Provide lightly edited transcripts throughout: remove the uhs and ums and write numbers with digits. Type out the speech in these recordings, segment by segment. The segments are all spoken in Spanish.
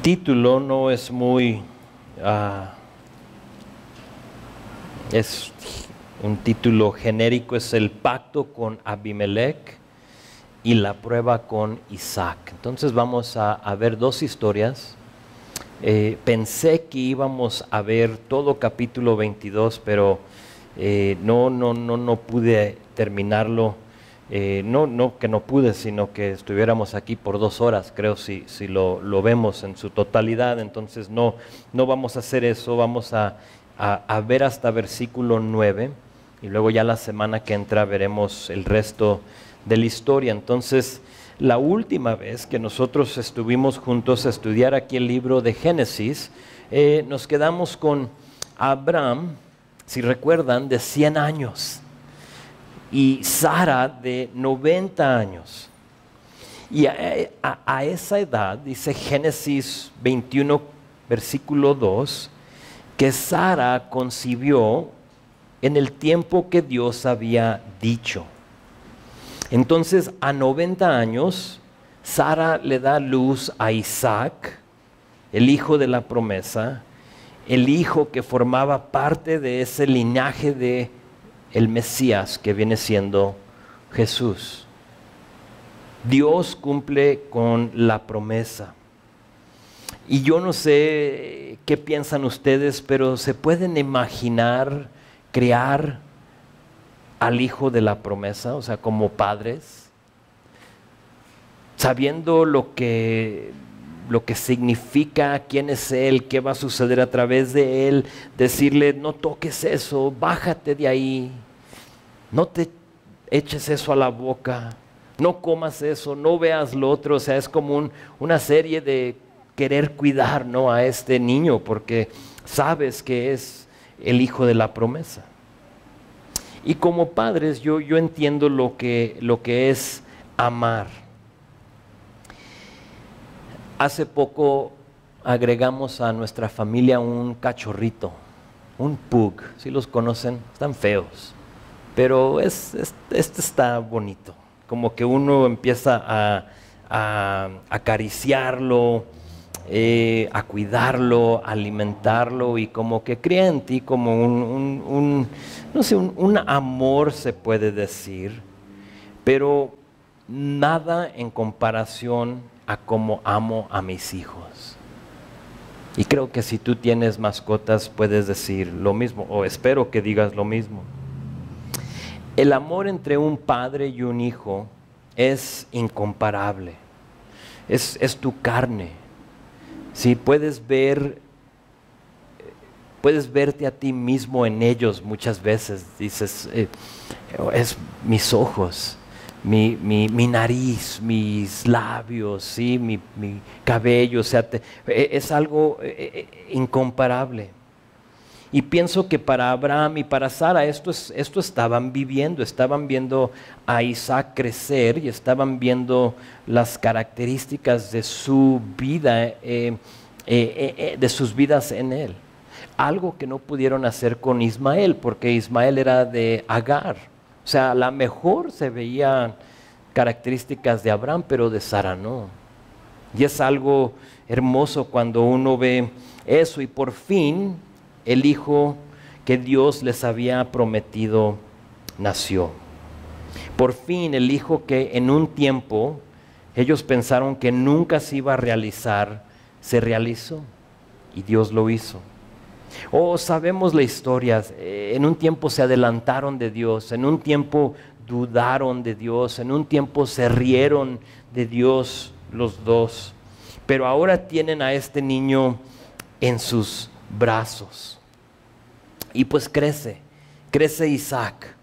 título no es muy... es un título genérico, es el pacto con Abimelech y la prueba con Isaac. Entonces vamos a ver dos historias. Pensé que íbamos a ver todo capítulo 22, pero no pude terminarlo. No que no pude, sino que estuviéramos aquí por 2 horas, creo, si lo vemos en su totalidad. Entonces no vamos a hacer eso, vamos a ver hasta versículo 9, y luego ya la semana que entra veremos el resto de la historia. Entonces, la última vez que nosotros estuvimos juntos a estudiar aquí el libro de Génesis, nos quedamos con Abraham, si recuerdan, de 100 años. Y Sara de 90 años. Y a esa edad, dice Génesis 21, versículo 2, que Sara concibió en el tiempo que Dios había dicho. Entonces, a 90 años, Sara le da luz a Isaac, el hijo de la promesa, el hijo que formaba parte de ese linaje de el Mesías que viene siendo Jesús. Dios cumple con la promesa. Y yo no sé qué piensan ustedes, pero ¿se pueden imaginar criar al hijo de la promesa? O sea, como padres, sabiendo lo que significa, quién es Él, qué va a suceder a través de Él, decirle, no toques eso, bájate de ahí, no te eches eso a la boca, no comas eso, no veas lo otro. O sea, es como una serie de querer cuidar, ¿no?, a este niño, porque sabes que es el hijo de la promesa. Y como padres, yo entiendo lo que es amar. Hace poco agregamos a nuestra familia un cachorrito, un pug. ¿Sí los conocen? Están feos, pero este está bonito. Como que uno empieza a acariciarlo, a cuidarlo, a alimentarlo, y como que crea en ti como no sé, un amor, se puede decir, pero nada en comparación a cómo amo a mis hijos. Y creo que si tú tienes mascotas puedes decir lo mismo, o espero que digas lo mismo. El amor entre un padre y un hijo es incomparable, es tu carne. Si puedes verte a ti mismo en ellos muchas veces, dices, es mis ojos, mi nariz, mis labios, ¿sí?, mi cabello, o sea, es algo incomparable. Y pienso que para Abraham y para Sara esto estaban viendo a Isaac crecer, y estaban viendo las características de su vida, de sus vidas en él. Algo que no pudieron hacer con Ismael, porque Ismael era de Agar. O sea, a lo mejor se veían características de Abraham, pero de Sara no. Y es algo hermoso cuando uno ve eso. Y por fin el hijo que Dios les había prometido nació. Por fin el hijo que en un tiempo ellos pensaron que nunca se iba a realizar, se realizó, y Dios lo hizo. Sabemos la historia. En un tiempo se adelantaron de Dios, en un tiempo dudaron de Dios, en un tiempo se rieron de Dios los dos, pero ahora tienen a este niño en sus brazos. Y pues crece Isaac.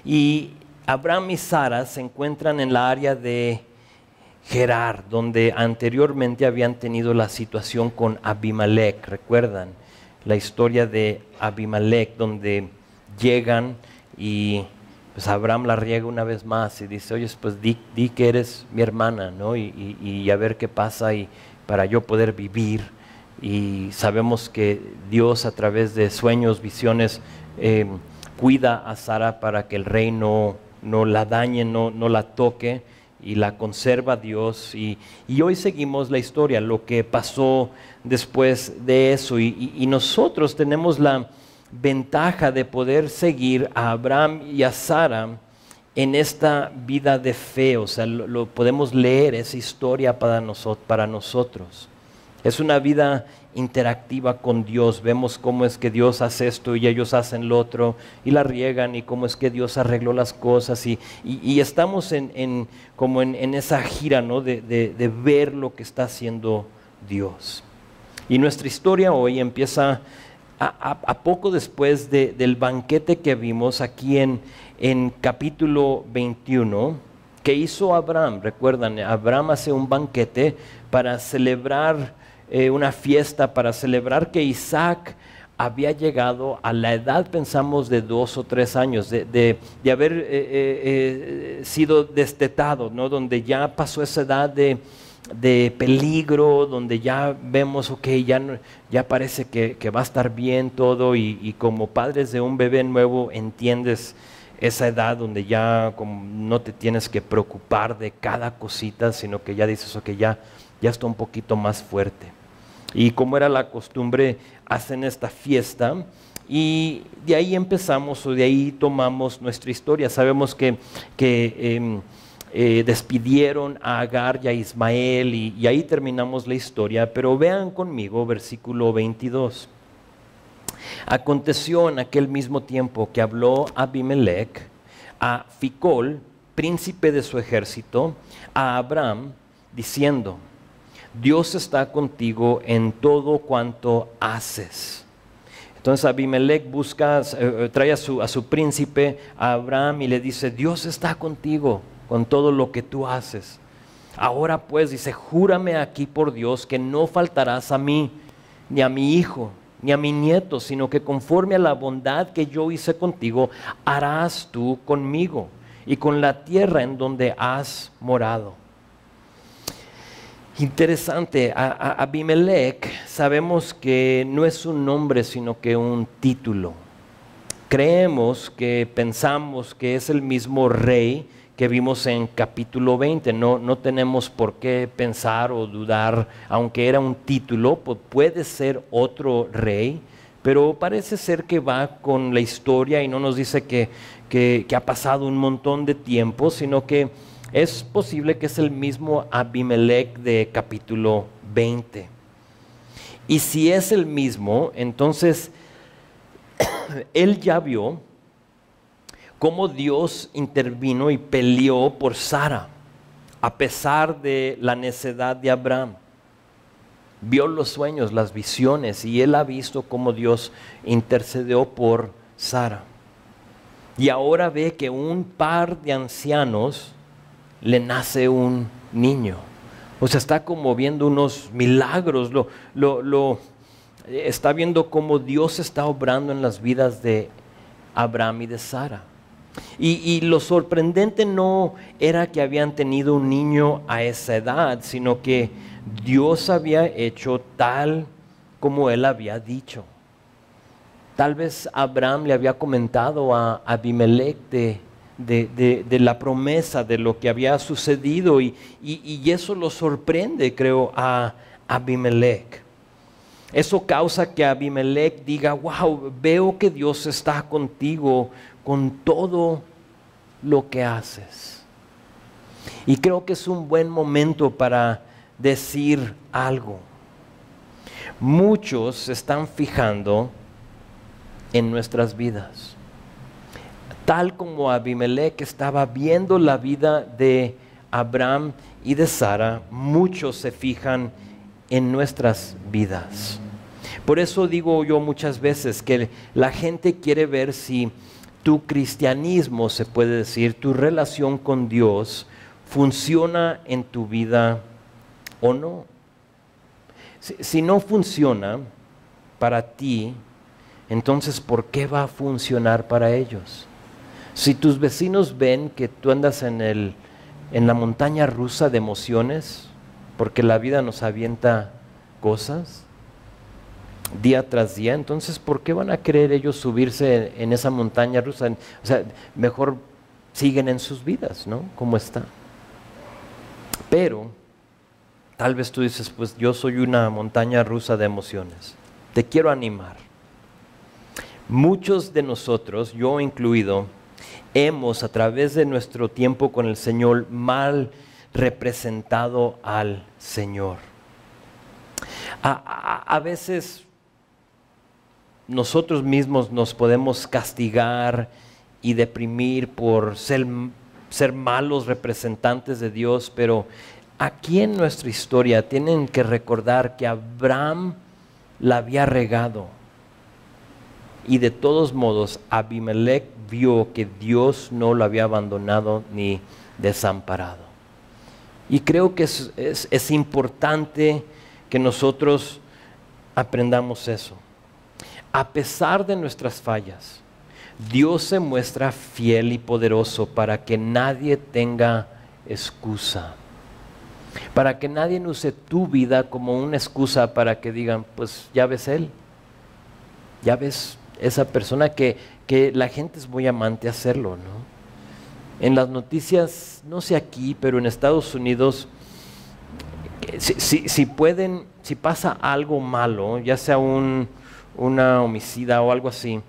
Y Abraham y Sara se encuentran en la área de Gerar, donde anteriormente habían tenido la situación con Abimelech. ¿Recuerdan la historia de Abimelech, donde llegan y pues Abraham la riega una vez más y dice, oye, pues di que eres mi hermana, ¿no? Y a ver qué pasa, y para yo poder vivir. Y sabemos que Dios, a través de sueños, visiones, cuida a Sara para que el rey no la dañe, no la toque, y la conserva Dios. Y hoy seguimos la historia, lo que pasó después de eso. Y nosotros tenemos la ventaja de poder seguir a Abraham y a Sara en esta vida de fe. O sea, lo podemos leer, esa historia para nosotros. Es una vida interactiva con Dios. Vemos cómo es que Dios hace esto y ellos hacen lo otro y la riegan, y cómo es que Dios arregló las cosas, y estamos como en esa gira, ¿no? de ver lo que está haciendo Dios. Y nuestra historia hoy empieza a poco después del banquete que vimos aquí en capítulo 21, que hizo Abraham. Recuerdan, Abraham hace un banquete para celebrar una fiesta, para celebrar que Isaac había llegado a la edad, pensamos, de 2 o 3 años, de haber sido destetado, ¿no? Donde ya pasó esa edad de peligro, donde ya vemos, ok, ya parece que va a estar bien todo, y como padres de un bebé nuevo entiendes esa edad donde ya no te tienes que preocupar de cada cosita, sino que ya dices, ok, ya está un poquito más fuerte. Y como era la costumbre, hacen esta fiesta, y de ahí empezamos, o de ahí tomamos nuestra historia. Sabemos que despidieron a Agar y a Ismael, y ahí terminamos la historia. Pero vean conmigo versículo 22. Aconteció en aquel mismo tiempo que habló Abimelech a Ficol, príncipe de su ejército, a Abraham, diciendo: Dios está contigo en todo cuanto haces. Entonces Abimelech trae a su príncipe, a Abraham, y le dice: Dios está contigo con todo lo que tú haces. Ahora pues, dice, júrame aquí por Dios que no faltarás a mí, ni a mi hijo, ni a mi nieto, sino que conforme a la bondad que yo hice contigo, harás tú conmigo y con la tierra en donde has morado. Interesante, Abimelech sabemos que no es un nombre, sino que un título. Pensamos que es el mismo rey que vimos en capítulo 20. No tenemos por qué pensar o dudar, aunque era un título, pues puede ser otro rey, pero parece ser que va con la historia y no nos dice que ha pasado un montón de tiempo, sino que es posible que es el mismo Abimelech de capítulo 20. Y si es el mismo, entonces él ya vio cómo Dios intervino y peleó por Sara, a pesar de la necedad de Abraham. Vio los sueños, las visiones, y él ha visto cómo Dios intercedió por Sara. Y ahora ve que un par de ancianos le nace un niño. O sea, está como viendo unos milagros, está viendo cómo Dios está obrando en las vidas de Abraham y de Sara. Y lo sorprendente no era que habían tenido un niño a esa edad, sino que Dios había hecho tal como él había dicho. Tal vez Abraham le había comentado a Abimelech de la promesa, de lo que había sucedido, y eso lo sorprende, creo, a Abimelech. Eso causa que Abimelech diga: wow, veo que Dios está contigo con todo lo que haces. Y creo que es un buen momento para decir algo. Muchos se están fijando en nuestras vidas. Tal como Abimelech estaba viendo la vida de Abraham y de Sara, muchos se fijan en nuestras vidas. Por eso digo yo muchas veces que la gente quiere ver si tu cristianismo, se puede decir, tu relación con Dios, funciona en tu vida o no. Si no funciona para ti, entonces ¿por qué va a funcionar para ellos? Si tus vecinos ven que tú andas en la montaña rusa de emociones, porque la vida nos avienta cosas día tras día, entonces ¿por qué van a querer ellos subirse en esa montaña rusa? O sea, mejor siguen en sus vidas, ¿no? Como está. Pero tal vez tú dices, pues yo soy una montaña rusa de emociones. Te quiero animar. Muchos de nosotros, yo incluido, hemos a través de nuestro tiempo con el Señor mal representado al Señor. A veces nosotros mismos nos podemos castigar y deprimir por ser malos representantes de Dios, pero aquí en nuestra historia tienen que recordar que Abraham la había regado. Y de todos modos, Abimelech vio que Dios no lo había abandonado ni desamparado. Y creo que es importante que nosotros aprendamos eso. A pesar de nuestras fallas, Dios se muestra fiel y poderoso para que nadie tenga excusa. Para que nadie use tu vida como una excusa para que digan, pues ya ves él, ya ves esa persona que la gente es muy amante a hacerlo, ¿no? En las noticias, no sé aquí, pero en Estados Unidos, si pueden, si pasa algo malo, ya sea una homicida o algo así,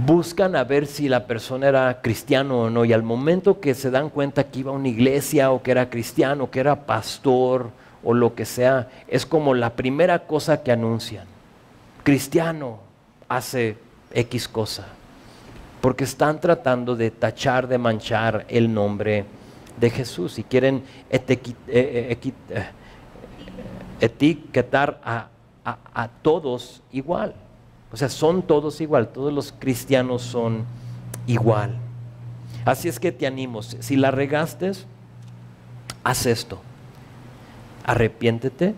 buscan a ver si la persona era cristiano o no, y al momento que se dan cuenta que iba a una iglesia o que era cristiano, que era pastor o lo que sea, es como la primera cosa que anuncian. Cristiano hace X cosa, porque están tratando de tachar, de manchar el nombre de Jesús y quieren etiquetar a todos igual. O sea, son todos igual, todos los cristianos son igual. Así es que te animo, si la regaste, haz esto, arrepiéntete,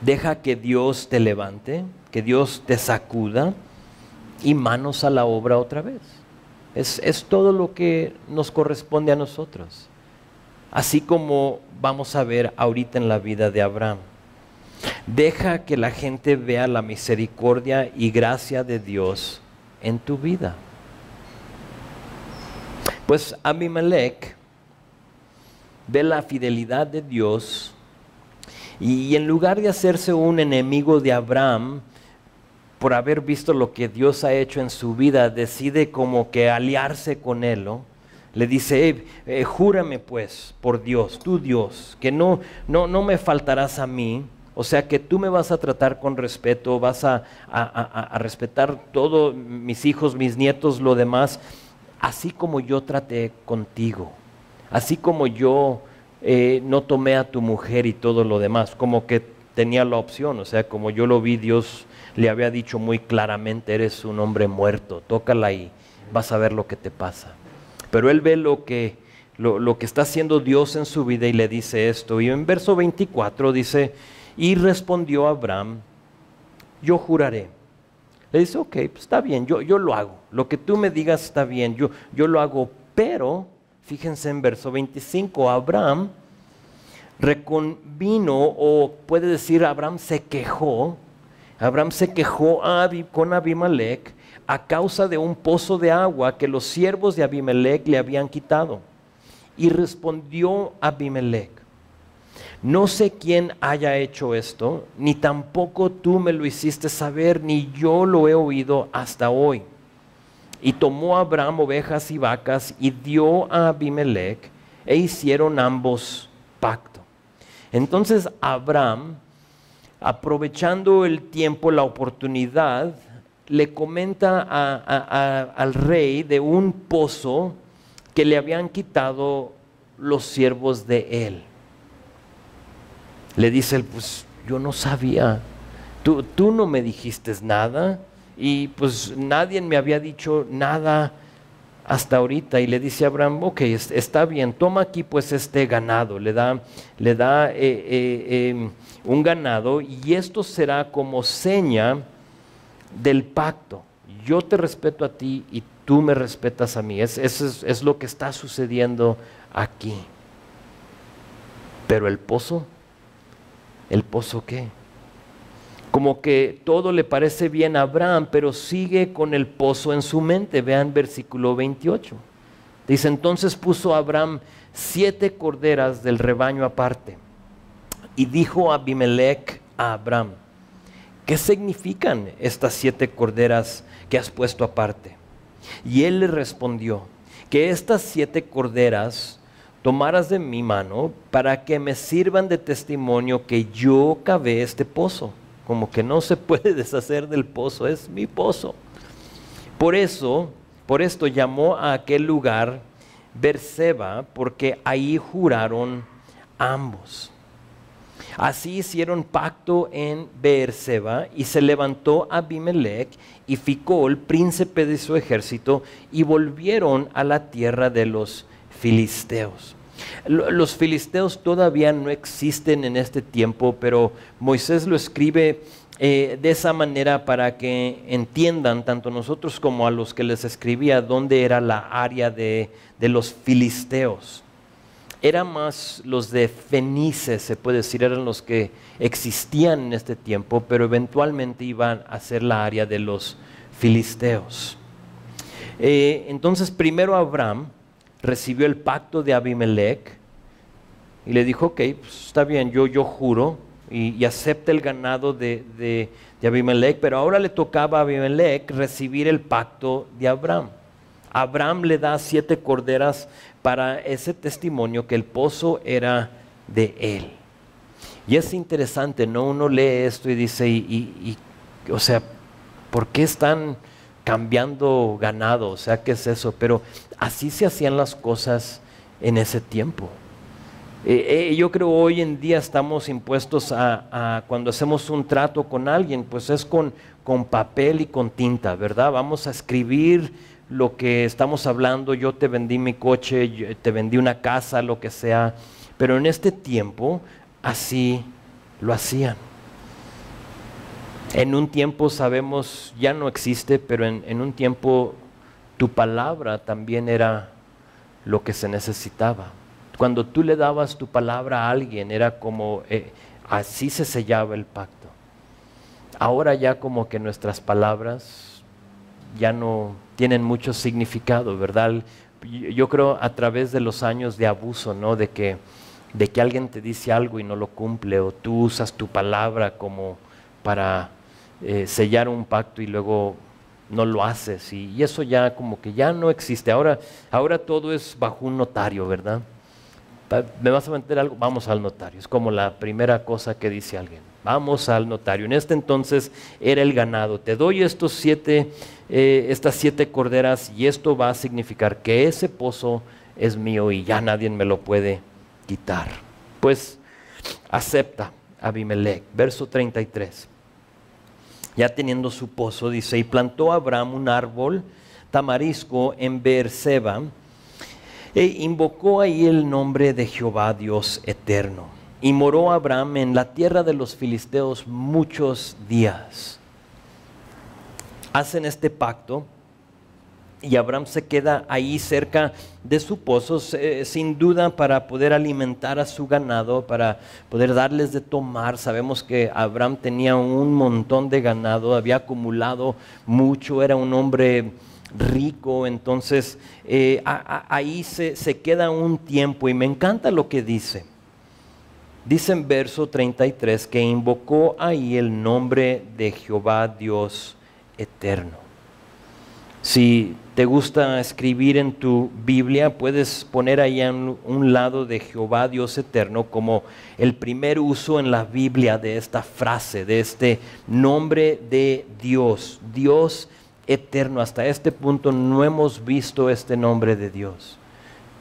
deja que Dios te levante, que Dios te sacuda y manos a la obra otra vez. Es todo lo que nos corresponde a nosotros. Así como vamos a ver ahorita en la vida de Abraham. Deja que la gente vea la misericordia y gracia de Dios en tu vida. Pues Abimelech ve la fidelidad de Dios y en lugar de hacerse un enemigo de Abraham por haber visto lo que Dios ha hecho en su vida, decide como que aliarse con él, ¿no? Le dice, júrame pues por Dios, tú Dios, que no me faltarás a mí. O sea que tú me vas a tratar con respeto, vas a respetar todos mis hijos, mis nietos, lo demás, así como yo traté contigo, así como yo no tomé a tu mujer y todo lo demás, como que tenía la opción, o sea, como yo lo vi, Dios le había dicho muy claramente, eres un hombre muerto, tócala y vas a ver lo que te pasa. Pero él ve lo que está haciendo Dios en su vida y le dice esto, y en verso 24 dice, y respondió Abraham, yo juraré. Le dice, ok, pues está bien, yo lo hago. Lo que tú me digas está bien, yo lo hago. Pero, fíjense en verso 25, Abraham reconvino, o puede decir Abraham se quejó con Abimelech a causa de un pozo de agua que los siervos de Abimelech le habían quitado. Y respondió Abimelech, no sé quién haya hecho esto, ni tampoco tú me lo hiciste saber, ni yo lo he oído hasta hoy. Y tomó Abraham ovejas y vacas y dio a Abimelech, e hicieron ambos pacto. Entonces Abraham, aprovechando el tiempo, la oportunidad, le comenta al rey de un pozo que le habían quitado los siervos de él. Le dice él, pues yo no sabía, tú no me dijiste nada y pues nadie me había dicho nada hasta ahorita. Y le dice a Abraham, ok, está bien, toma aquí pues este ganado, le da un ganado y esto será como seña del pacto. Yo te respeto a ti y tú me respetas a mí. Es lo que está sucediendo aquí. Pero el pozo, ¿el pozo qué? Como que todo le parece bien a Abraham, pero sigue con el pozo en su mente. Vean versículo 28. Dice, entonces puso Abraham 7 corderas del rebaño aparte. Y dijo Abimelech a Abraham, ¿qué significan estas 7 corderas que has puesto aparte? Y él le respondió, que estas 7 corderas tomaras de mi mano para que me sirvan de testimonio que yo cavé este pozo. Como que no se puede deshacer del pozo, es mi pozo. Por esto llamó a aquel lugar Beerseba, porque ahí juraron ambos. Así hicieron pacto en Beerseba, y se levantó Abimelech y Ficol, príncipe de su ejército, y volvieron a la tierra de los filisteos. Los filisteos todavía no existen en este tiempo, pero Moisés lo escribe de esa manera para que entiendan, tanto nosotros como a los que les escribía, dónde era la área de los filisteos. Eran más los de Fenice, se puede decir, eran los que existían en este tiempo, pero eventualmente iban a ser la área de los filisteos. Entonces primero Abraham recibió el pacto de Abimelech y le dijo, ok, pues está bien, yo juro y acepta el ganado de Abimelech, pero ahora le tocaba a Abimelech recibir el pacto de Abraham. Abraham le da 7 corderas para ese testimonio que el pozo era de él. Y es interesante, ¿no? Uno lee esto y dice, o sea, ¿por qué están cambiando ganado? O sea, ¿qué es eso? Pero así se hacían las cosas en ese tiempo. Yo creo hoy en día estamos impuestos a cuando hacemos un trato con alguien, pues es con papel y con tinta, ¿verdad? Vamos a escribir lo que estamos hablando, yo te vendí mi coche, yo te vendí una casa, lo que sea, pero en este tiempo así lo hacían. En un tiempo sabemos, ya no existe, pero en un tiempo tu palabra también era lo que se necesitaba. Cuando tú le dabas tu palabra a alguien, era como, así se sellaba el pacto. Ahora ya como que nuestras palabras ya no tienen mucho significado, ¿verdad? Yo creo a través de los años de abuso, ¿no? De que alguien te dice algo y no lo cumple, o tú usas tu palabra como para sellar un pacto y luego no lo haces, y eso ya como que ya no existe. Ahora todo es bajo un notario, ¿verdad? ¿Me vas a meter algo? Vamos al notario. Es como la primera cosa que dice alguien. Vamos al notario. En este entonces era el ganado. Te doy estas 7 corderas y esto va a significar que ese pozo es mío y ya nadie me lo puede quitar. Pues acepta Abimelech. Verso 33. Ya teniendo su pozo, dice, y plantó Abraham un árbol tamarisco en Beerseba, e invocó ahí el nombre de Jehová Dios eterno. Y moró Abraham en la tierra de los filisteos muchos días. Hacen este pacto y Abraham se queda ahí cerca de su pozo, sin duda para poder alimentar a su ganado, para poder darles de tomar. Sabemos que Abraham tenía un montón de ganado, había acumulado mucho, era un hombre rico, entonces ahí se queda un tiempo y me encanta lo que dice. Dice en verso 33 que invocó ahí el nombre de Jehová Dios eterno. Si te gusta escribir en tu Biblia, puedes poner ahí a un lado de Jehová Dios eterno como el primer uso en la Biblia de esta frase, de este nombre de Dios, Dios eterno. Hasta este punto no hemos visto este nombre de Dios.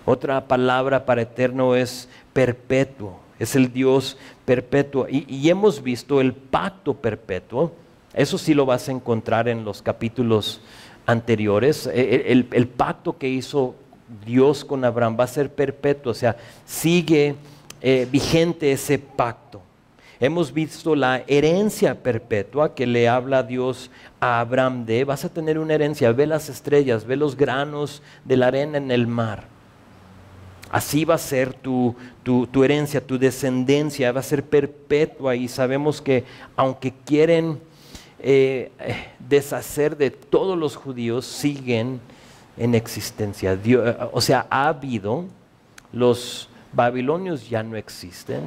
Otra palabra para eterno es perpetuo, es el Dios perpetuo. Y hemos visto el pacto perpetuo, eso sí lo vas a encontrar en los capítulos anteriores. El pacto que hizo Dios con Abraham va a ser perpetuo, o sea, sigue vigente ese pacto. Hemos visto la herencia perpetua que le habla Dios a Abraham de, vas a tener una herencia, ve las estrellas, ve los granos de la arena en el mar. Así va a ser tu herencia, tu descendencia, va a ser perpetua. Y sabemos que aunque quieren deshacer de todos los judíos, siguen en existencia. O sea, ha habido, los babilonios ya no existen,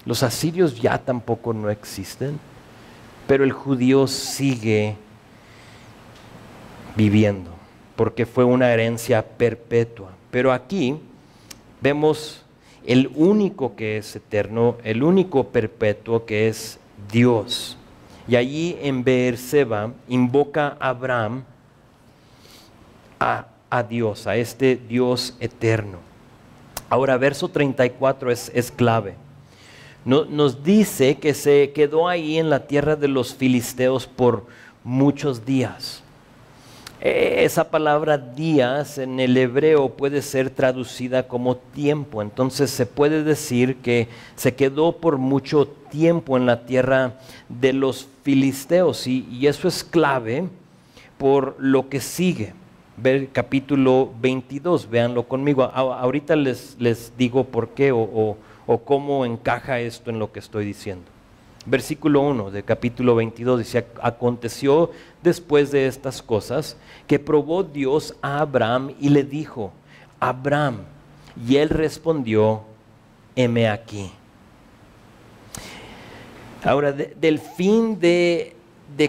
los asirios ya tampoco no existen, pero el judío sigue viviendo, porque fue una herencia perpetua. Pero aquí vemos el único que es eterno, el único perpetuo que es Dios. Y allí en Beerseba invoca a Abraham a Dios, a este Dios eterno. Ahora, verso 34 es clave. Nos dice que se quedó ahí en la tierra de los filisteos por muchos días. Esa palabra días en el hebreo puede ser traducida como tiempo. Entonces se puede decir que se quedó por mucho tiempo en la tierra de los filisteos. Y eso es clave por lo que sigue. Ver capítulo 22, véanlo conmigo. Ahorita les digo por qué o cómo encaja esto en lo que estoy diciendo. Versículo 1 de capítulo 22 dice: aconteció después de estas cosas que probó Dios a Abraham y le dijo: Abraham, y él respondió: heme aquí. Ahora, del fin de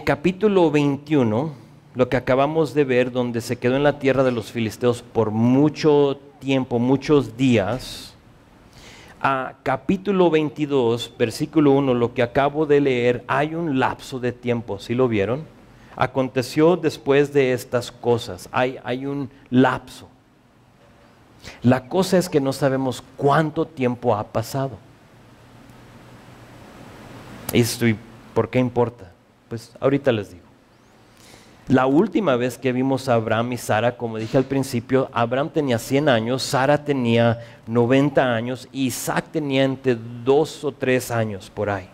capítulo 21, lo que acabamos de ver, donde se quedó en la tierra de los filisteos por mucho tiempo, muchos días, a capítulo 22, versículo 1, lo que acabo de leer, hay un lapso de tiempo. ¿Sí lo vieron? Aconteció después de estas cosas. Hay un lapso. La cosa es que no sabemos cuánto tiempo ha pasado. ¿Y por qué importa? Pues ahorita les digo. La última vez que vimos a Abraham y Sara, como dije al principio, Abraham tenía 100 años, Sara tenía 90 años y Isaac tenía entre 2 o 3 años por ahí.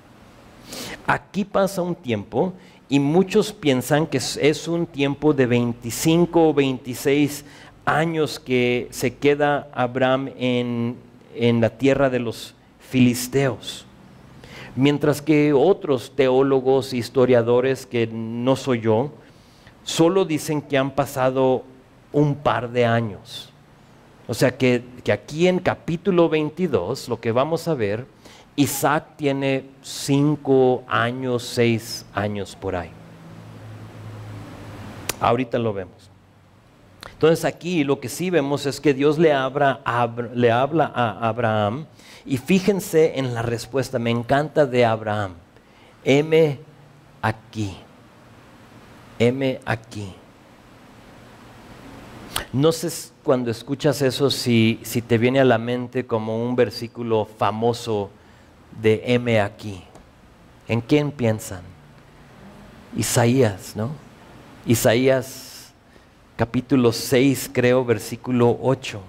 Aquí pasa un tiempo y muchos piensan que es un tiempo de 25 o 26 años que se queda Abraham en la tierra de los filisteos. Mientras que otros teólogos, historiadores, que no soy yo, solo dicen que han pasado un par de años. O sea que aquí en capítulo 22, lo que vamos a ver, Isaac tiene 5 años, 6 años por ahí. Ahorita lo vemos. Entonces aquí lo que sí vemos es que Dios le habla a Abraham, y fíjense en la respuesta, me encanta de Abraham: heme aquí. Heme aquí. No sé cuando escuchas eso si te viene a la mente como un versículo famoso de heme aquí. ¿En quién piensan? Isaías, ¿no? Isaías capítulo 6, creo, versículo 8.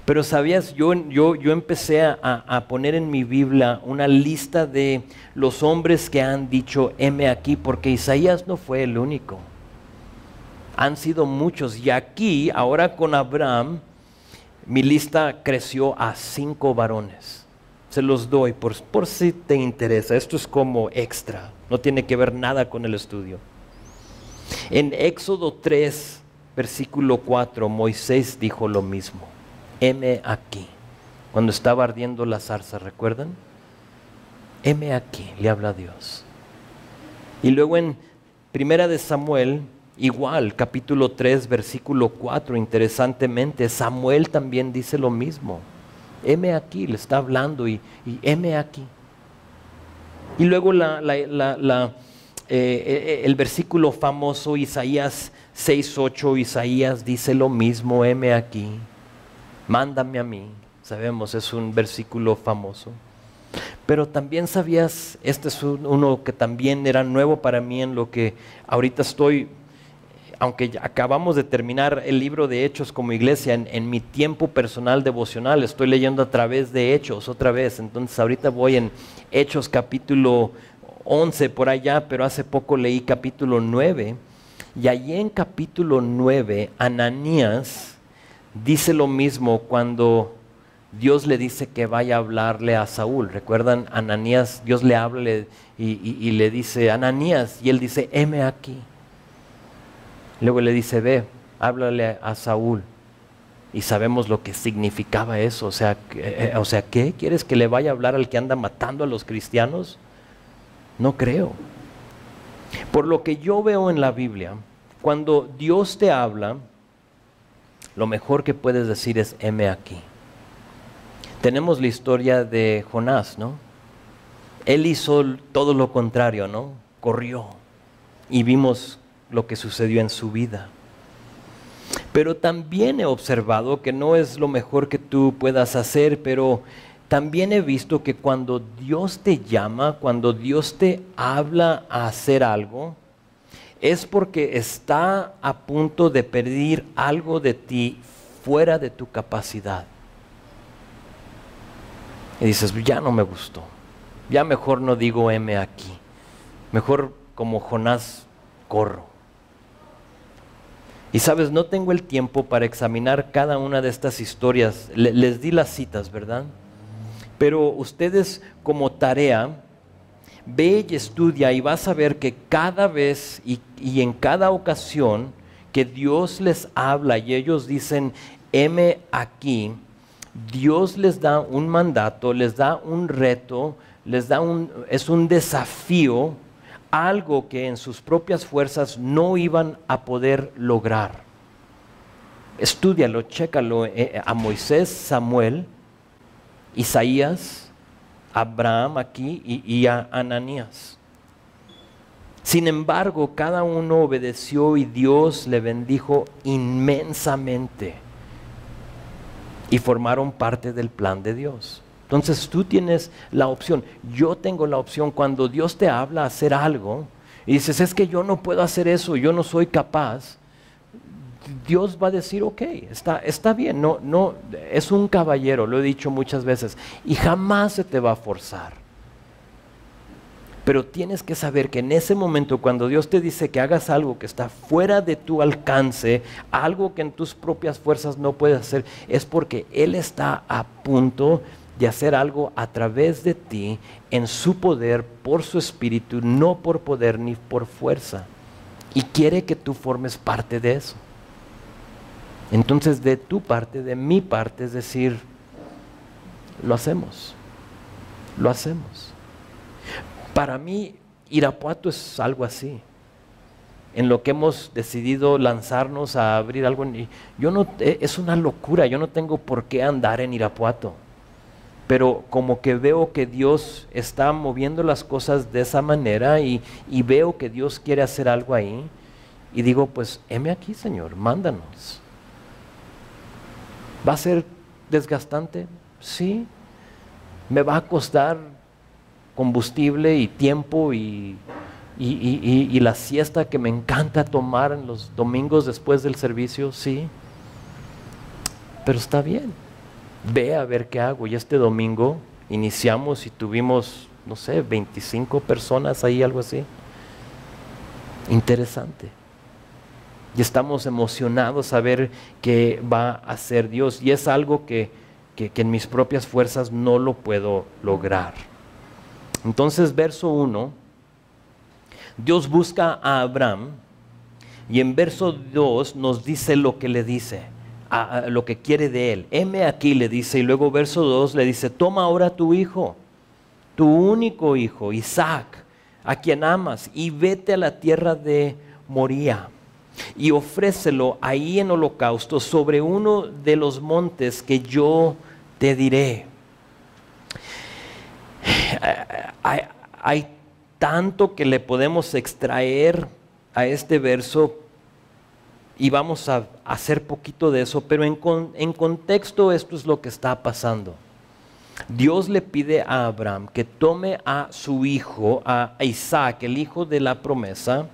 Pero sabías, yo empecé a poner en mi Biblia una lista de los hombres que han dicho heme aquí, porque Isaías no fue el único. Han sido muchos, y aquí, ahora con Abraham, mi lista creció a 5 varones. Se los doy por si te interesa. Esto es como extra, no tiene que ver nada con el estudio. En Éxodo 3, versículo 4, Moisés dijo lo mismo: heme aquí. Cuando estaba ardiendo la zarza, ¿recuerdan? Heme aquí, le habla Dios. Y luego en Primera de Samuel, igual, capítulo 3, versículo 4, interesantemente, Samuel también dice lo mismo. Heme aquí, le está hablando y heme aquí. Y luego el versículo famoso, Isaías 6:8, Isaías dice lo mismo: heme aquí, mándame a mí. Sabemos, es un versículo famoso. Pero también sabías, este es uno que también era nuevo para mí, en lo que ahorita estoy, aunque ya acabamos de terminar el libro de Hechos como iglesia, en mi tiempo personal devocional estoy leyendo a través de Hechos otra vez. Entonces ahorita voy en Hechos capítulo 11 por allá, pero hace poco leí capítulo 9, y allí en capítulo 9 Ananías dice lo mismo cuando Dios le dice que vaya a hablarle a Saúl. ¿Recuerdan? Ananías, Dios le habla y le dice: Ananías, y él dice: heme aquí. Luego le dice: ve, háblale a Saúl. Y sabemos lo que significaba eso. O sea, ¿qué? ¿Quieres que le vaya a hablar al que anda matando a los cristianos? No creo. Por lo que yo veo en la Biblia, cuando Dios te habla, lo mejor que puedes decir es, heme aquí. Tenemos la historia de Jonás, ¿no? Él hizo todo lo contrario, ¿no? Corrió. Y vimos lo que sucedió en su vida. Pero también he observado que no es lo mejor que tú puedas hacer, pero también he visto que cuando Dios te llama, cuando Dios te habla a hacer algo, es porque está a punto de pedir algo de ti fuera de tu capacidad. Y dices, ya no me gustó, ya mejor no digo heme aquí, mejor como Jonás corro. Y sabes, no tengo el tiempo para examinar cada una de estas historias, les di las citas, ¿verdad? Pero ustedes como tarea, ve y estudia y vas a ver que cada vez y en cada ocasión que Dios les habla y ellos dicen, heme aquí, Dios les da un mandato, les da un reto, es un desafío, algo que en sus propias fuerzas no iban a poder lograr. Estúdialo, chécalo a Moisés, Samuel, Isaías, Abraham aquí y a Ananías. Sin embargo, cada uno obedeció y Dios le bendijo inmensamente y formaron parte del plan de Dios. Entonces tú tienes la opción, yo tengo la opción cuando Dios te habla a hacer algo y dices, es que yo no puedo hacer eso, yo no soy capaz. Dios va a decir, ok, está bien, no, es un caballero, lo he dicho muchas veces, y jamás se te va a forzar. Pero tienes que saber que en ese momento, cuando Dios te dice que hagas algo que está fuera de tu alcance, algo que en tus propias fuerzas no puedes hacer, es porque Él está a punto de hacer algo a través de ti, en su poder, por su espíritu, no por poder ni por fuerza. Y quiere que tú formes parte de eso. Entonces, de tu parte, de mi parte, es decir, lo hacemos. Lo hacemos. Para mí, Irapuato es algo así. En lo que hemos decidido lanzarnos a abrir algo, es una locura, yo no tengo por qué andar en Irapuato. Pero como que veo que Dios está moviendo las cosas de esa manera y veo que Dios quiere hacer algo ahí. Y digo, pues, heme aquí, Señor, mándanos. ¿Va a ser desgastante? Sí. ¿Me va a costar combustible y tiempo y la siesta que me encanta tomar en los domingos después del servicio? Sí. Pero está bien. Ve a ver qué hago. Y este domingo iniciamos y tuvimos, no sé, 25 personas ahí, algo así. Interesante. Y estamos emocionados a ver qué va a hacer Dios. Y es algo que en mis propias fuerzas no lo puedo lograr. Entonces, verso 1, Dios busca a Abraham. Y en verso 2 nos dice lo que le dice, lo que quiere de él. Heme aquí, le dice. Y luego verso 2 le dice, toma ahora tu hijo, tu único hijo, Isaac, a quien amas, y vete a la tierra de Moría. Y ofrécelo ahí en holocausto sobre uno de los montes que yo te diré. Hay tanto que le podemos extraer a este verso y vamos a hacer poquito de eso, pero en contexto esto es lo que está pasando. Dios le pide a Abraham que tome a su hijo, a Isaac, el hijo de la promesa,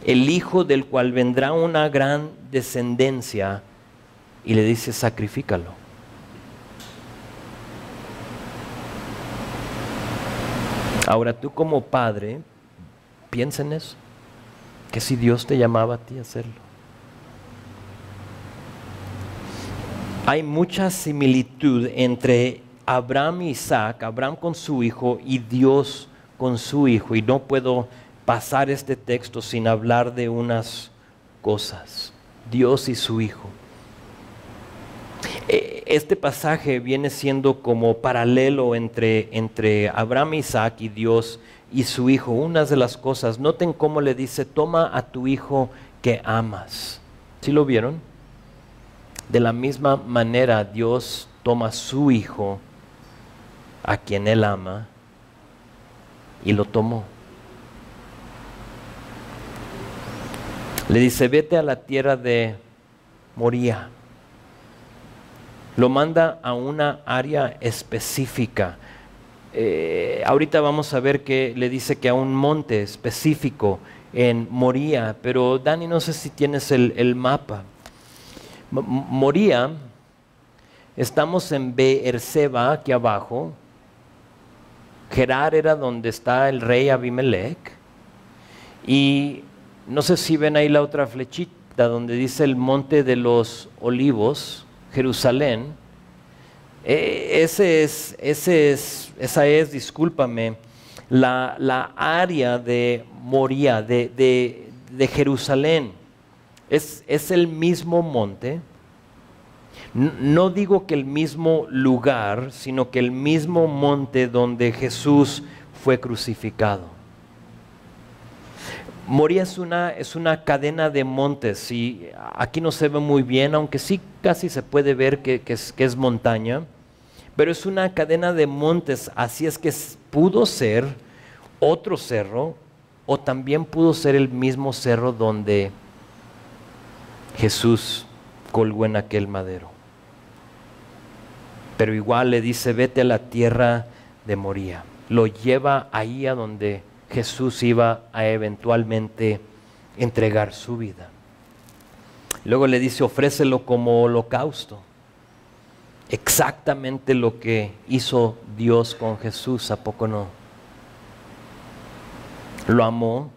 el hijo del cual vendrá una gran descendencia, y le dice, sacrifícalo. Ahora tú como padre, piensa en eso, que si Dios te llamaba a ti a hacerlo. Hay mucha similitud entre Abraham y Isaac, Abraham con su hijo y Dios con su hijo, y no puedo pasar este texto sin hablar de unas cosas. Dios y su Hijo. Este pasaje viene siendo como paralelo entre Abraham, Isaac y Dios y su Hijo. Unas de las cosas, noten cómo le dice, toma a tu hijo que amas. ¿Sí lo vieron? De la misma manera Dios toma a su Hijo, a quien Él ama, y lo tomó. Le dice, vete a la tierra de Moría. Lo manda a una área específica. Ahorita vamos a ver que le dice que a un monte específico en Moría, pero Dani, no sé si tienes el mapa. Moría, estamos en Beerseba, aquí abajo. Gerar era donde está el rey Abimelech. Y no sé si ven ahí la otra flechita donde dice el monte de los olivos, Jerusalén. Esa es, discúlpame, la área de Moría, de Jerusalén. Es el mismo monte. No digo que el mismo lugar, sino que el mismo monte donde Jesús fue crucificado. Moría es una cadena de montes y aquí no se ve muy bien, aunque sí casi se puede ver que es montaña, pero es una cadena de montes, así es que pudo ser otro cerro o también pudo ser el mismo cerro donde Jesús colgó en aquel madero. Pero igual le dice, vete a la tierra de Moría. Lo lleva ahí a donde Jesús iba a eventualmente entregar su vida. Luego le dice, ofrécelo como holocausto. Exactamente lo que hizo Dios con Jesús, ¿a poco no? Lo amó,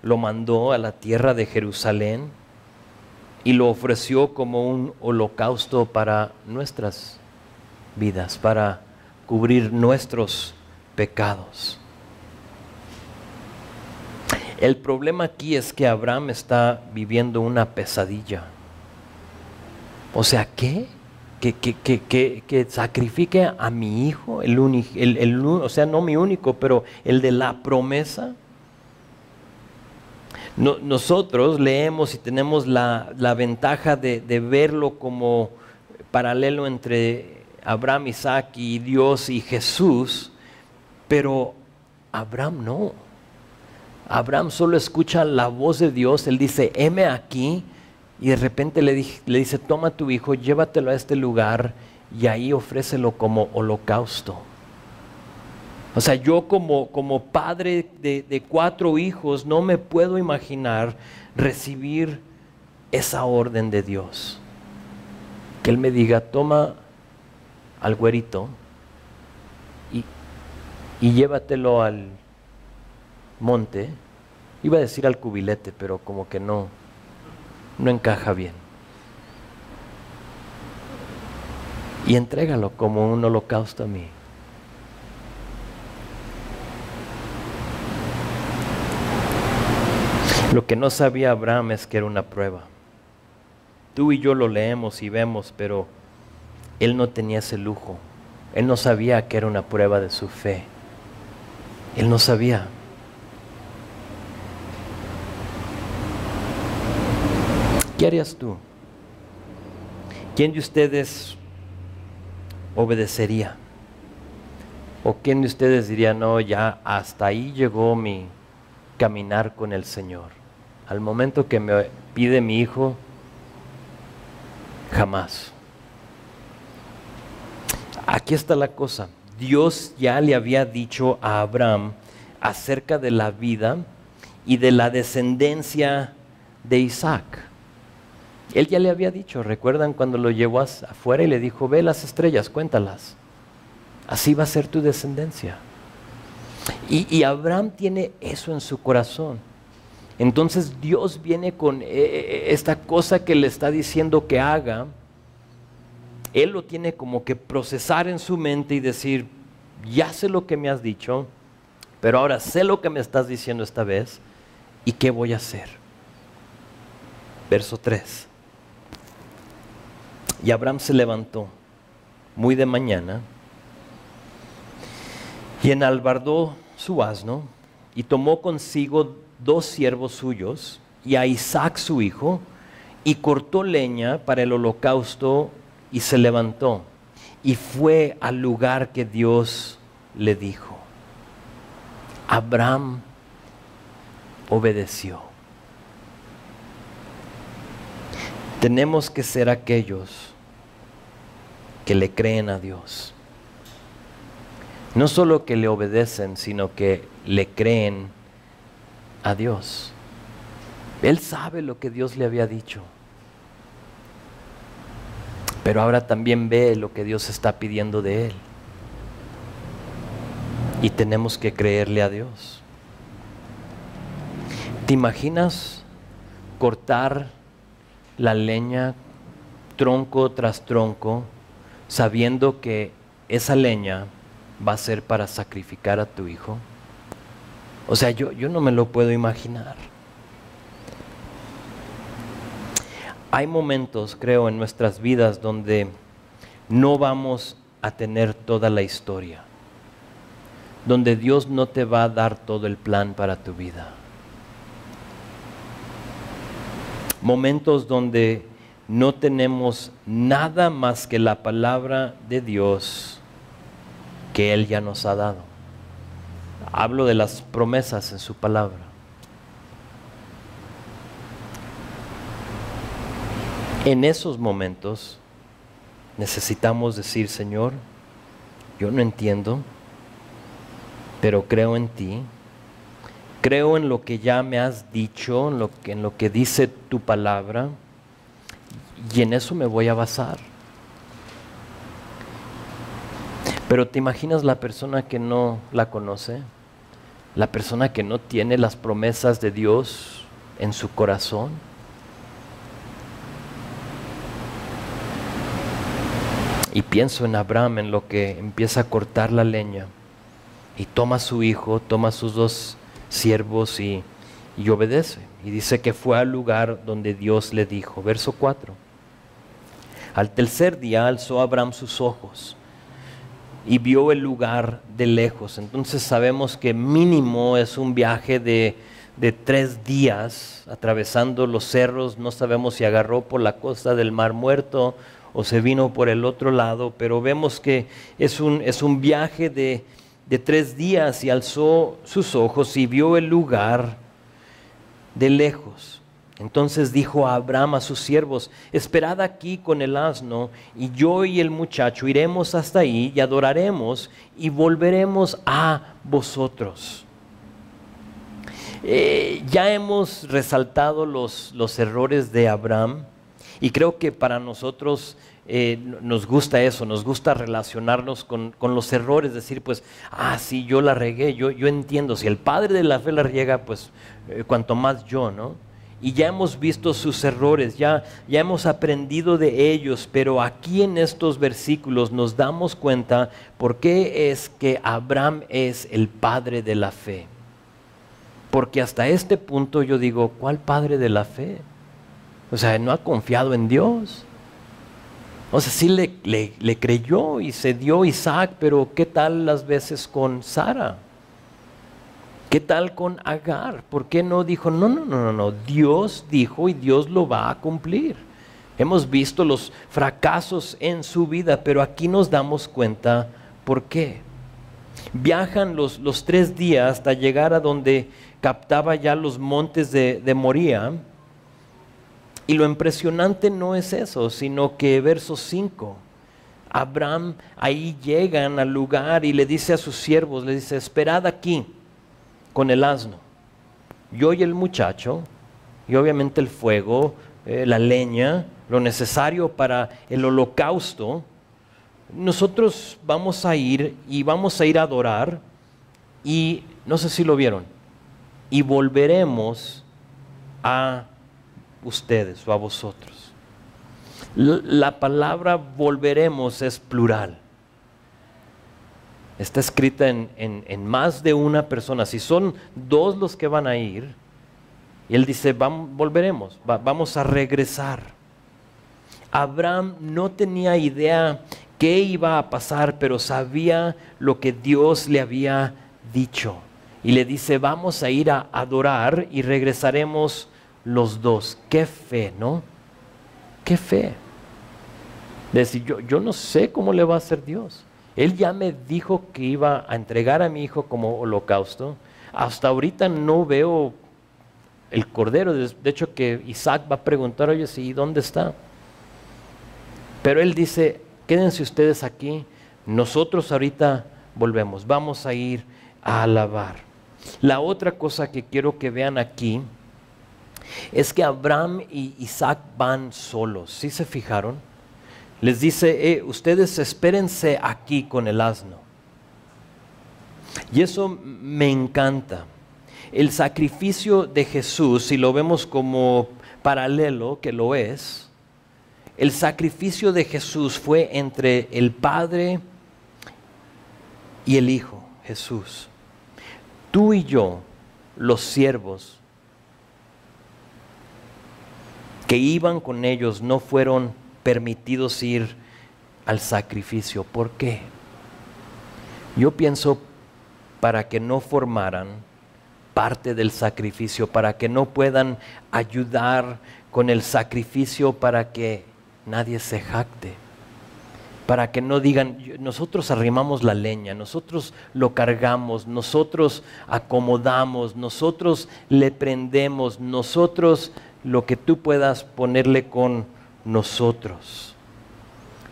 lo mandó a la tierra de Jerusalén y lo ofreció como un holocausto para nuestras vidas, para cubrir nuestros pecados. El problema aquí es que Abraham está viviendo una pesadilla. O sea, ¿qué? Que sacrifique a mi hijo, o sea, no mi único, pero el de la promesa. Nosotros leemos y tenemos la ventaja de verlo como paralelo entre Abraham, Isaac y Dios y Jesús, pero Abraham no. Abraham solo escucha la voz de Dios, él dice, heme aquí, y de repente le dice, toma a tu hijo, llévatelo a este lugar y ahí ofrécelo como holocausto. O sea, yo como padre de 4 hijos no me puedo imaginar recibir esa orden de Dios. Que Él me diga, toma al güerito y llévatelo al monte. Iba a decir al cubilete, pero como que no encaja bien. Y entrégalo como un holocausto a mí. Lo que no sabía Abraham es que era una prueba. Tú y yo lo leemos y vemos, pero él no tenía ese lujo. Él no sabía que era una prueba de su fe. Él no sabía. ¿Qué harías tú? ¿Quién de ustedes obedecería? ¿O quién de ustedes diría, no, ya hasta ahí llegó mi caminar con el Señor? Al momento que me pide mi hijo, jamás. Aquí está la cosa. Dios ya le había dicho a Abraham acerca de la vida y de la descendencia de Isaac. Él ya le había dicho, ¿recuerdan cuando lo llevó afuera y le dijo, ve las estrellas, cuéntalas? Así va a ser tu descendencia. Y Abraham tiene eso en su corazón. Entonces Dios viene con esta cosa que le está diciendo que haga. Él lo tiene como que procesar en su mente y decir, ya sé lo que me has dicho, pero ahora sé lo que me estás diciendo esta vez, ¿y qué voy a hacer? Verso 3. Y Abraham se levantó muy de mañana y enalbardó su asno y tomó consigo 2 siervos suyos y a Isaac su hijo, y cortó leña para el holocausto y se levantó y fue al lugar que Dios le dijo. Abraham obedeció. Tenemos que ser aquellos que le creen a Dios. No solo que le obedecen, sino que le creen a Dios. Él sabe lo que Dios le había dicho, pero ahora también ve lo que Dios está pidiendo de él. Y tenemos que creerle a Dios. ¿Te imaginas cortar la leña tronco tras tronco, sabiendo que esa leña va a ser para sacrificar a tu hijo? O sea, yo no me lo puedo imaginar. Hay momentos, creo, en nuestras vidas donde no vamos a tener toda la historia, donde Dios no te va a dar todo el plan para tu vida. Momentos donde no tenemos nada más que la palabra de Dios que Él ya nos ha dado. Hablo de las promesas en su palabra. En esos momentos necesitamos decir: Señor, yo no entiendo, pero creo en ti. Creo en lo que ya me has dicho, en lo que dice tu palabra, y en eso me voy a basar. Pero ¿te imaginas la persona que no la conoce? La persona que no tiene las promesas de Dios en su corazón. Y pienso en Abraham, en lo que empieza a cortar la leña y toma a su hijo, toma a sus 2 siervos y obedece. Y dice que fue al lugar donde Dios le dijo. Verso 4. Al tercer día alzó Abraham sus ojos y vio el lugar de lejos. Entonces sabemos que mínimo es un viaje de 3 días atravesando los cerros. No sabemos si agarró por la costa del Mar Muerto o se vino por el otro lado, pero vemos que es un viaje de 3 días, y alzó sus ojos y vio el lugar de lejos. Entonces dijo a Abraham a sus siervos: esperad aquí con el asno, y yo y el muchacho iremos hasta ahí y adoraremos y volveremos a vosotros. Ya hemos resaltado los errores de Abraham, y creo que para nosotros nos gusta eso, nos gusta relacionarnos con los errores, decir pues, sí, yo la regué, yo entiendo, si el padre de la fe la riega, pues cuanto más yo, ¿no? Y ya hemos visto sus errores, ya hemos aprendido de ellos, pero aquí en estos versículos nos damos cuenta por qué es que Abraham es el padre de la fe. Porque hasta este punto yo digo, ¿cuál padre de la fe? O sea, no ha confiado en Dios. O sea, sí le creyó y se dio Isaac, pero ¿qué tal las veces con Sara? ¿Qué tal con Agar? ¿Por qué no dijo, no, Dios dijo y Dios lo va a cumplir? Hemos visto los fracasos en su vida, pero aquí nos damos cuenta por qué. Viajan los 3 días hasta llegar a donde captaba ya los montes de Moría. Y lo impresionante no es eso, sino que verso 5, Abraham ahí llegan al lugar y le dice a sus siervos, le dice: esperad aquí con el asno, yo y el muchacho, y obviamente el fuego, la leña, lo necesario para el holocausto. Nosotros vamos a ir a adorar, y no sé si lo vieron, y volveremos a ustedes o a vosotros. La palabra volveremos es plural. Está escrita en más de una persona. Si son 2 los que van a ir, y él dice, volveremos, vamos a regresar. Abraham no tenía idea qué iba a pasar, pero sabía lo que Dios le había dicho. Y le dice, vamos a ir a adorar y regresaremos los dos. Qué fe, ¿no? Qué fe. Decir, yo no sé cómo le va a hacer Dios. Él ya me dijo que iba a entregar a mi hijo como holocausto. Hasta ahorita no veo el cordero. De hecho que Isaac va a preguntar, oye, ¿y dónde está? Pero él dice, quédense ustedes aquí, nosotros ahorita volvemos, vamos a ir a alabar. La otra cosa que quiero que vean aquí es que Abraham y Isaac van solos. ¿Sí se fijaron? Les dice, ustedes espérense aquí con el asno. Y eso me encanta. El sacrificio de Jesús, si lo vemos como paralelo, que lo es, el sacrificio de Jesús fue entre el Padre y el Hijo, Jesús. Tú y yo, los siervos que iban con ellos, no fueron permitidos ir al sacrificio. ¿Por qué? Yo pienso para que no formaran parte del sacrificio, para que no puedan ayudar con el sacrificio, para que nadie se jacte, para que no digan, nosotros arrimamos la leña, nosotros lo cargamos, nosotros acomodamos, nosotros le prendemos, nosotros lo que tú puedas ponerle con nosotros.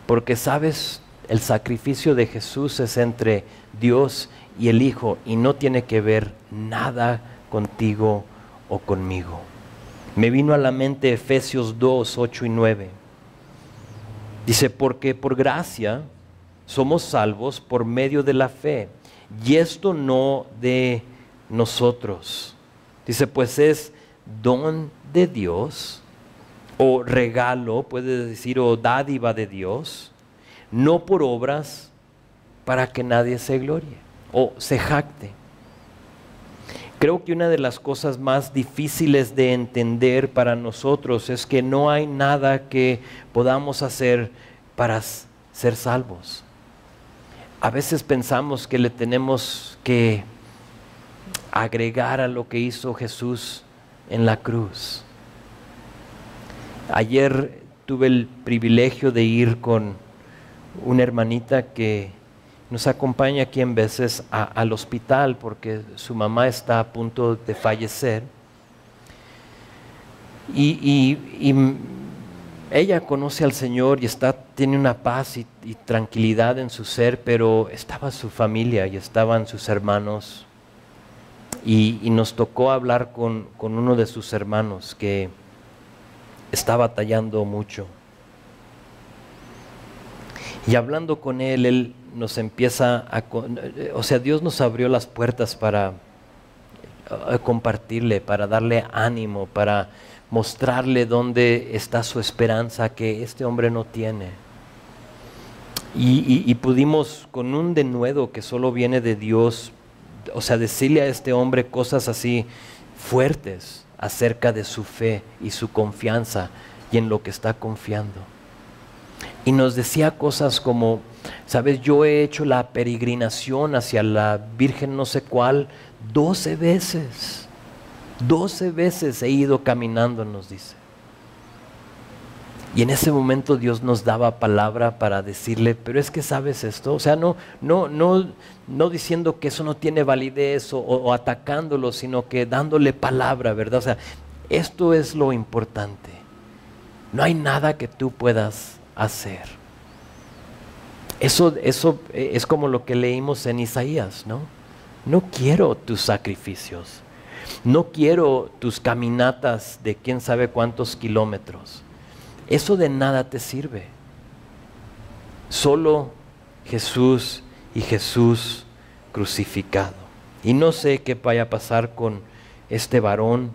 Porque sabes, el sacrificio de Jesús es entre Dios y el Hijo y no tiene que ver nada contigo o conmigo. Me vino a la mente Efesios 2, 8 y 9. Dice, porque por gracia somos salvos por medio de la fe, y esto no de nosotros. Dice, pues es don de Dios, o regalo, puede decir, o dádiva de Dios, no por obras para que nadie se glorie o se jacte. Creo que una de las cosas más difíciles de entender para nosotros es que no hay nada que podamos hacer para ser salvos. A veces pensamos que le tenemos que agregar a lo que hizo Jesús en la cruz. Ayer tuve el privilegio de ir con una hermanita que nos acompaña aquí en veces al hospital porque su mamá está a punto de fallecer. Y ella conoce al Señor y tiene una paz y tranquilidad en su ser, pero estaba su familia y estaban sus hermanos. Y nos tocó hablar con uno de sus hermanos que está batallando mucho. Y hablando con él nos empieza Dios nos abrió las puertas para compartirle, para darle ánimo, para mostrarle dónde está su esperanza que este hombre no tiene. Y pudimos, con un denuedo que solo viene de Dios, decirle a este hombre cosas así fuertes acerca de su fe y su confianza y en lo que está confiando. Y nos decía cosas como, sabes, yo he hecho la peregrinación hacia la Virgen no sé cuál 12 veces. 12 veces he ido caminando, nos dice. Y en ese momento Dios nos daba palabra para decirle, pero es que sabes esto, no diciendo que eso no tiene validez o atacándolo, sino que dándole palabra, ¿verdad? Esto es lo importante. No hay nada que tú puedas hacer. Eso es como lo que leímos en Isaías, ¿no? No quiero tus sacrificios, no quiero tus caminatas de quién sabe cuántos kilómetros. Eso de nada te sirve. Solo Jesús y Jesús crucificado. Y no sé qué vaya a pasar con este varón,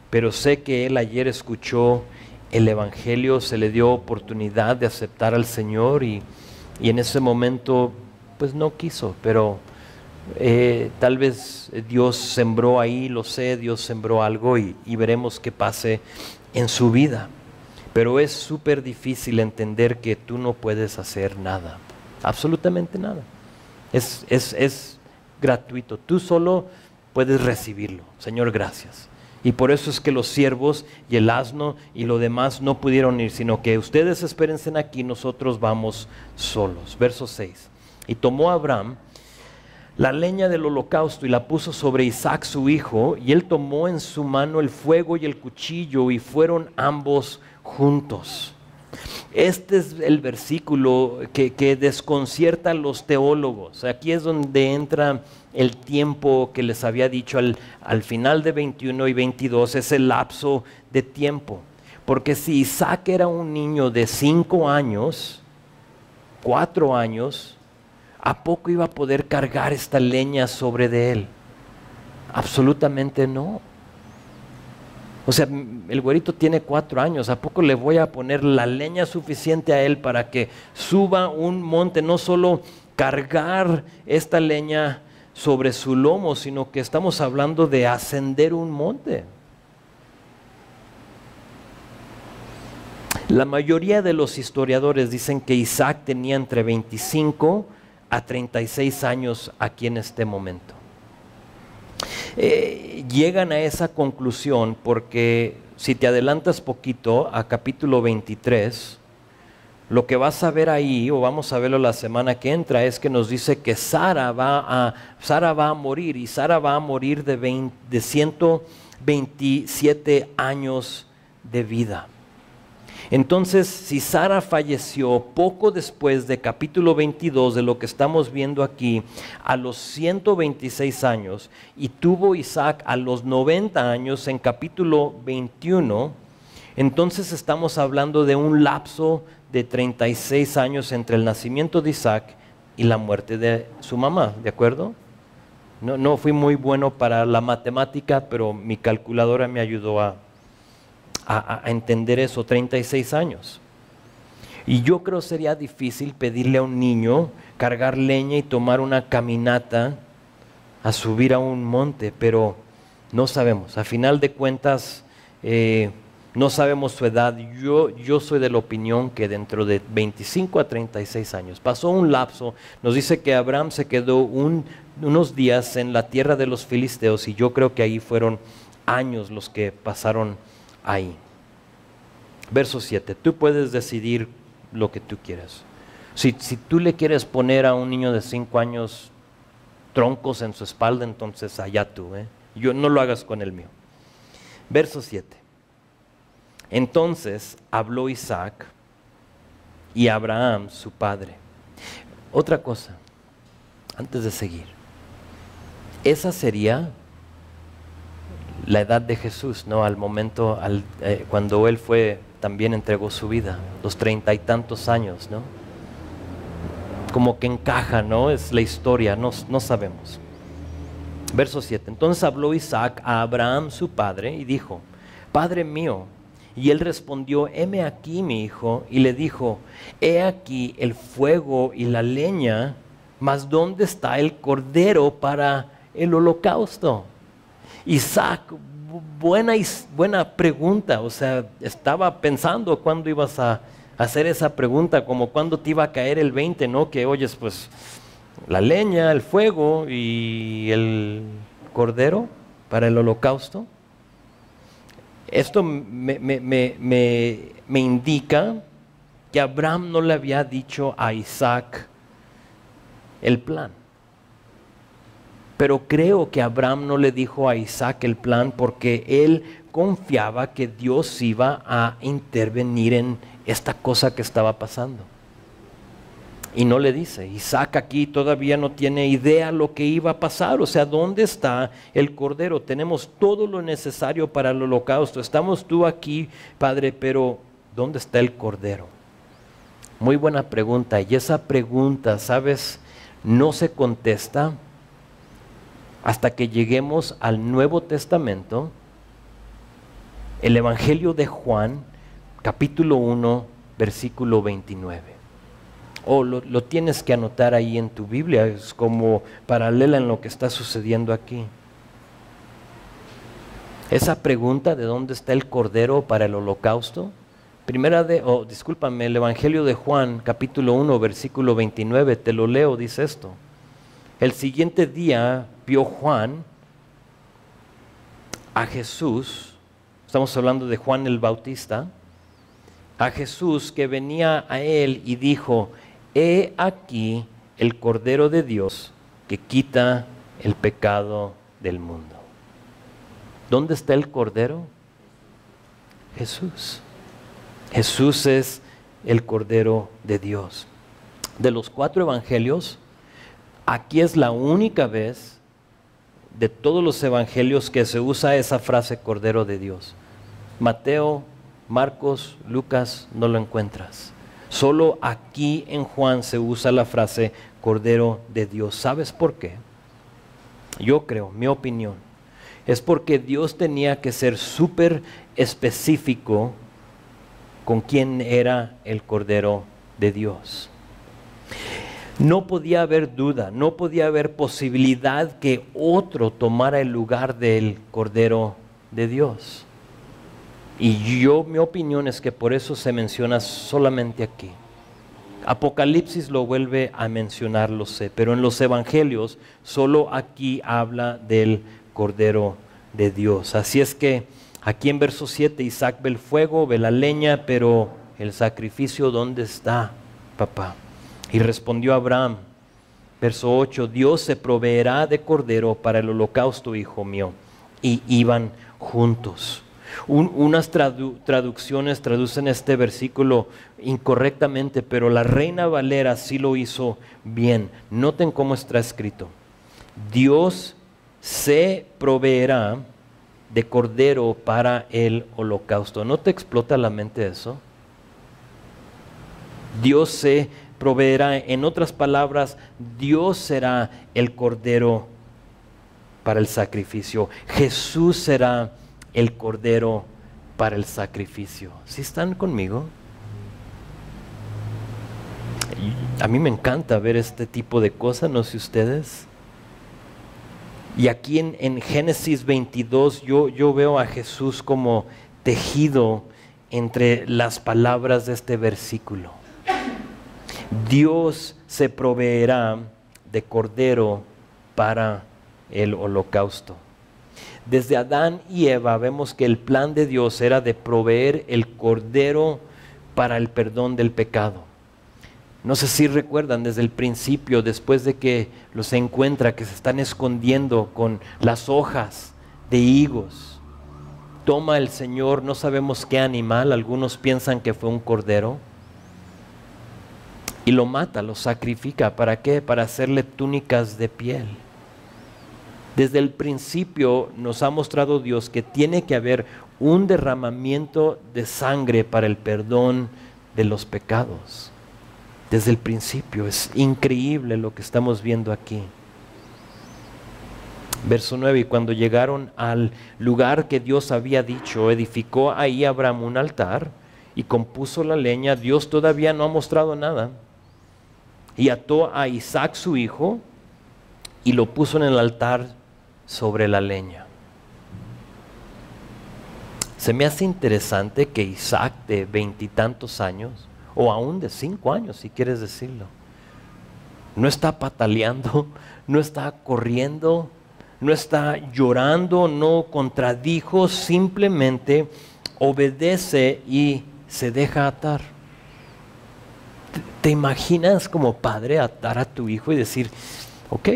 pero sé que él ayer escuchó el Evangelio, se le dio oportunidad de aceptar al Señor y en ese momento pues no quiso, pero tal vez Dios sembró ahí, lo sé, Dios sembró algo y veremos qué pase en su vida. Pero es súper difícil entender que tú no puedes hacer nada, absolutamente nada. Es gratuito, tú solo puedes recibirlo. Señor, gracias. Y por eso es que los siervos y el asno y lo demás no pudieron ir, sino que ustedes espérense aquí, nosotros vamos solos. Verso 6. Y tomó Abraham la leña del holocausto y la puso sobre Isaac su hijo, y él tomó en su mano el fuego y el cuchillo, y fueron ambos juntos. Este es el versículo que desconcierta a los teólogos. Aquí es donde entra el tiempo que les había dicho al final de 21 y 22, es el lapso de tiempo. Porque si Isaac era un niño de 5 años, 4 años, ¿a poco iba a poder cargar esta leña sobre de él? Absolutamente no. O sea, el güerito tiene 4 años, ¿a poco le voy a poner la leña suficiente a él para que suba un monte? No solo cargar esta leña sobre su lomo, sino que estamos hablando de ascender un monte. La mayoría de los historiadores dicen que Isaac tenía entre 25 a 36 años aquí en este momento. Llegan a esa conclusión porque si te adelantas poquito a capítulo 23, lo que vas a ver ahí, o vamos a verlo la semana que entra, es que nos dice que Sara va a morir, y Sara va a morir de 127 años de vida. Entonces, si Sara falleció poco después de capítulo 22 de lo que estamos viendo aquí, a los 126 años, y tuvo Isaac a los 90 años en capítulo 21, entonces estamos hablando de un lapso de 36 años entre el nacimiento de Isaac y la muerte de su mamá, ¿de acuerdo? No fui muy bueno para la matemática, pero mi calculadora me ayudó a entender eso, 36 años. Y yo creo sería difícil pedirle a un niño cargar leña y tomar una caminata a subir a un monte, pero no sabemos. A final de cuentas, no sabemos su edad. Yo soy de la opinión que dentro de 25 a 36 años. Pasó un lapso, nos dice que Abraham se quedó unos días en la tierra de los filisteos, y yo creo que ahí fueron años los que pasaron ahí. Verso 7, tú puedes decidir lo que tú quieras. Si tú le quieres poner a un niño de 5 años troncos en su espalda, entonces allá tú, yo no lo hagas con el mío. Verso 7, entonces habló Isaac y Abraham su padre. Otra cosa, antes de seguir, esa sería la edad de Jesús, ¿no? Al momento, cuando Él también entregó su vida, los 30 y tantos años, ¿no? Como que encaja, ¿no? Es la historia, no sabemos. Verso 7, entonces habló Isaac a Abraham su padre y dijo, Padre mío. Y él respondió, heme aquí mi hijo. Y le dijo, he aquí el fuego y la leña, mas ¿dónde está el cordero para el holocausto? Isaac, buena pregunta, o sea, estaba pensando cuándo ibas a hacer esa pregunta, como cuándo te iba a caer el 20, ¿no? Que oyes, pues, la leña, el fuego y el cordero para el holocausto. Esto me indica que Abraham no le había dicho a Isaac el plan. Pero creo que Abraham no le dijo a Isaac el plan porque él confiaba que Dios iba a intervenir en esta cosa que estaba pasando. Y no le dice. Isaac aquí todavía no tiene idea lo que iba a pasar. O sea, ¿dónde está el cordero? Tenemos todo lo necesario para el holocausto. Estamos tú aquí, Padre, pero ¿dónde está el cordero? Muy buena pregunta. Y esa pregunta, ¿sabes? No se contesta hasta que lleguemos al Nuevo Testamento, el Evangelio de Juan, capítulo 1, versículo 29. Lo tienes que anotar ahí en tu Biblia, es como paralela en lo que está sucediendo aquí. Esa pregunta de dónde está el cordero para el holocausto, Discúlpame, el Evangelio de Juan, capítulo 1, versículo 29, te lo leo, dice esto. El siguiente día vio Juan a Jesús, estamos hablando de Juan el Bautista, a Jesús que venía a él y dijo, he aquí el Cordero de Dios que quita el pecado del mundo. ¿Dónde está el Cordero? Jesús. Jesús es el Cordero de Dios. De los 4 evangelios, aquí es la única vez de todos los evangelios que se usa esa frase Cordero de Dios. Mateo, Marcos, Lucas, no lo encuentras. Solo aquí en Juan se usa la frase Cordero de Dios. ¿Sabes por qué? Yo creo, mi opinión, es porque Dios tenía que ser súper específico con quién era el Cordero de Dios. No podía haber duda, no podía haber posibilidad que otro tomara el lugar del Cordero de Dios. Y mi opinión es que por eso se menciona solamente aquí. Apocalipsis lo vuelve a mencionar, lo sé, pero en los evangelios solo aquí habla del Cordero de Dios. Así es que aquí en verso 7 Isaac ve el fuego, ve la leña, pero el sacrificio, ¿dónde está, papá? Y respondió Abraham, verso 8, Dios se proveerá de cordero para el holocausto, hijo mío. Y iban juntos. Unas traducciones traducen este versículo incorrectamente, pero la Reina Valera sí lo hizo bien. Noten cómo está escrito. Dios se proveerá de cordero para el holocausto. ¿No te explota la mente eso? Dios se proveerá, en otras palabras, Dios será el cordero para el sacrificio. Jesús será el cordero para el sacrificio. ¿Sí están conmigo? A mí me encanta ver este tipo de cosas, no sé ustedes. Y aquí en Génesis 22 yo veo a Jesús como tejido entre las palabras de este versículo. Dios se proveerá de cordero para el holocausto. Desde Adán y Eva vemos que el plan de Dios era de proveer el cordero para el perdón del pecado. No sé si recuerdan desde el principio, después de que los encuentra que se están escondiendo con las hojas de higos, toma el Señor, no sabemos qué animal, algunos piensan que fue un cordero, y lo mata, lo sacrifica. ¿Para qué? Para hacerle túnicas de piel. Desde el principio nos ha mostrado Dios que tiene que haber un derramamiento de sangre para el perdón de los pecados. Desde el principio es increíble lo que estamos viendo aquí. Verso 9, y cuando llegaron al lugar que Dios había dicho, edificó ahí Abraham un altar y compuso la leña. Dios todavía no ha mostrado nada. Y ató a Isaac su hijo y lo puso en el altar sobre la leña. Se me hace interesante que Isaac, de 20 y tantos años, o aún de 5 años si quieres decirlo, no está pataleando, no está corriendo, no está llorando, no contradijo, simplemente obedece y se deja atar. ¿Te imaginas como padre atar a tu hijo y decir, ok?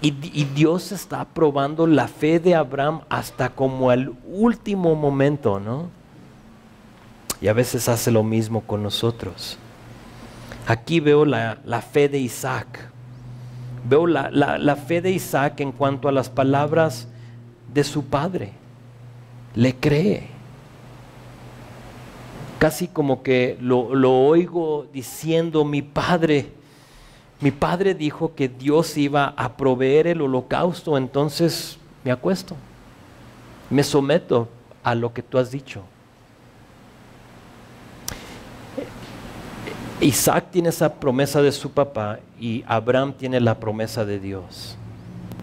Y Dios está probando la fe de Abraham hasta como el último momento, ¿no? Y a veces hace lo mismo con nosotros. Aquí veo la fe de Isaac. Veo la fe de Isaac en cuanto a las palabras de su padre. Le cree. Casi como que lo oigo diciendo, mi padre dijo que Dios iba a proveer el holocausto, entonces me acuesto, me someto a lo que tú has dicho. Isaac tiene esa promesa de su papá y Abraham tiene la promesa de Dios.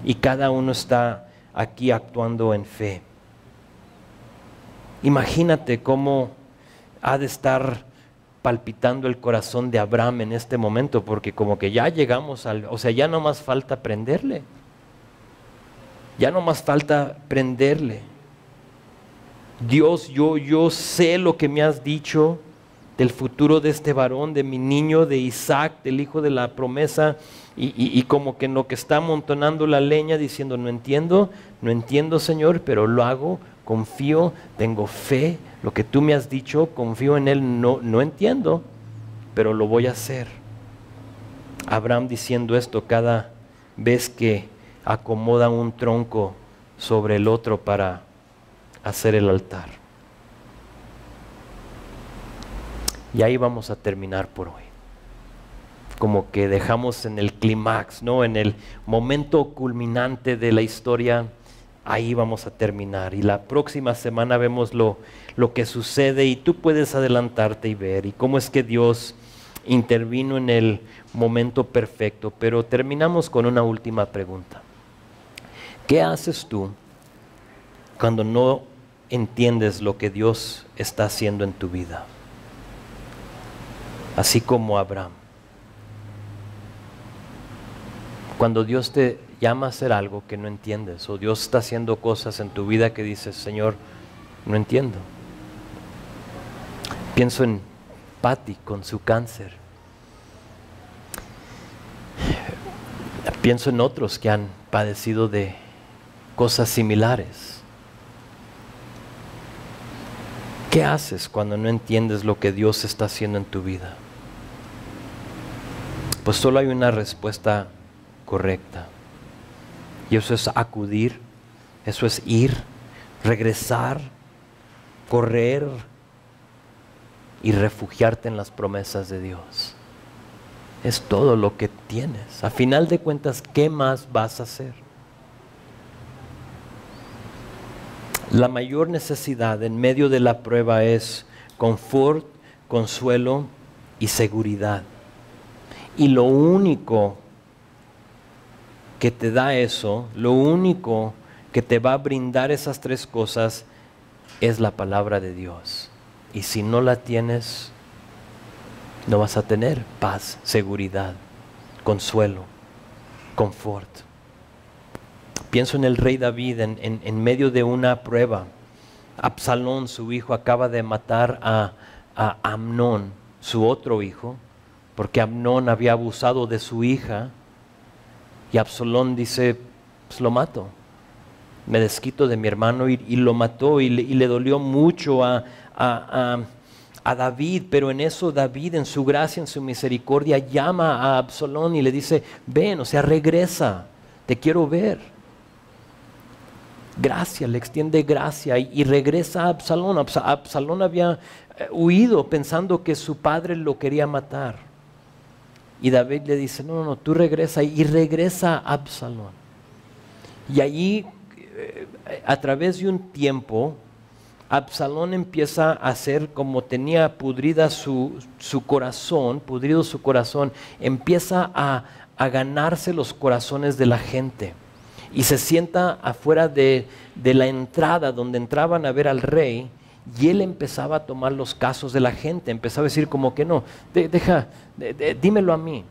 Y cada uno está aquí actuando en fe. Imagínate cómo ha de estar palpitando el corazón de Abraham en este momento, porque como que ya llegamos o sea, ya no más falta prenderle. Ya no más falta prenderle. Dios, yo sé lo que me has dicho del futuro de este varón, de mi niño, de Isaac, del hijo de la promesa, y como que en lo que está amontonando la leña diciendo, no entiendo, Señor, pero lo hago, confío, tengo fe, lo que tú me has dicho, confío en Él, no entiendo, pero lo voy a hacer. Abraham diciendo esto cada vez que acomoda un tronco sobre el otro para hacer el altar. Y ahí vamos a terminar por hoy. Como que dejamos en el clímax, ¿no? En el momento culminante de la historia, ahí vamos a terminar. Y la próxima semana vemos lo que sucede y tú puedes adelantarte y ver y cómo es que Dios intervino en el momento perfecto. Pero terminamos con una última pregunta. ¿Qué haces tú cuando no entiendes lo que Dios está haciendo en tu vida? Así como Abraham. Cuando Dios te llama a hacer algo que no entiendes, o Dios está haciendo cosas en tu vida que dices, Señor, no entiendo. Pienso en Patty con su cáncer. Pienso en otros que han padecido de cosas similares. ¿Qué haces cuando no entiendes lo que Dios está haciendo en tu vida? Pues solo hay una respuesta correcta. Y eso es acudir, eso es ir, regresar, correr y refugiarte en las promesas de Dios. Es todo lo que tienes. A final de cuentas, ¿qué más vas a hacer? La mayor necesidad en medio de la prueba es confort, consuelo y seguridad. Y lo único que te da eso, lo único que te va a brindar esas tres cosas es la palabra de Dios. Y si no la tienes, no vas a tener paz, seguridad, consuelo, confort. Pienso en el rey David en medio de una prueba. Absalón, su hijo, acaba de matar a Amnón, su otro hijo, porque Amnón había abusado de su hija. Y Absalón dice, pues lo mato, me desquito de mi hermano, y lo mató, y le dolió mucho a David, pero en eso David, en su gracia, en su misericordia, llama a Absalón y le dice, ven, o sea, regresa, te quiero ver. Gracia, le extiende gracia y regresa a Absalón. Absalón había huido pensando que su padre lo quería matar. Y David le dice, no, tú regresa, y regresa a Absalón. Y allí, a través de un tiempo, Absalón empieza a hacer, como tenía pudrido su corazón, empieza a ganarse los corazones de la gente. Y se sienta afuera de la entrada donde entraban a ver al rey, y él empezaba a tomar los casos de la gente, empezaba a decir como que no, dímelo a mí.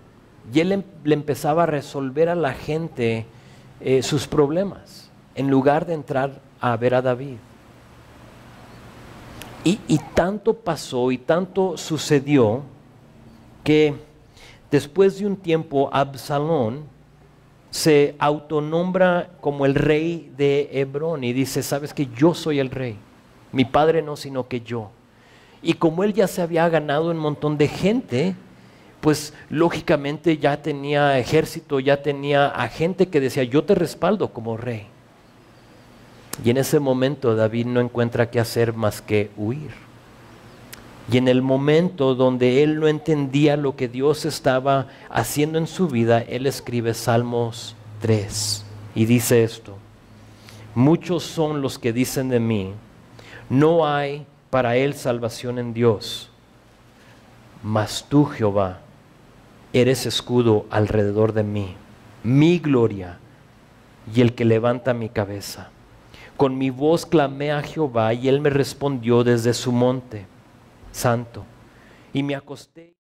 Y él le empezaba a resolver a la gente sus problemas, en lugar de entrar a ver a David. Y tanto pasó y tanto sucedió que después de un tiempo Absalón se autonombra como el rey de Hebrón y dice, sabes que yo soy el rey, mi padre no, sino que yo. Y como él ya se había ganado un montón de gente, pues lógicamente ya tenía ejército, ya tenía a gente que decía, yo te respaldo como rey. Y en ese momento David no encuentra qué hacer más que huir. Y en el momento donde él no entendía lo que Dios estaba haciendo en su vida, él escribe Salmos 3 y dice esto: muchos son los que dicen de mí, no hay para él salvación en Dios, mas tú, Jehová, eres escudo alrededor de mí, mi gloria y el que levanta mi cabeza. Con mi voz clamé a Jehová y él me respondió desde su monte santo. Y me acosté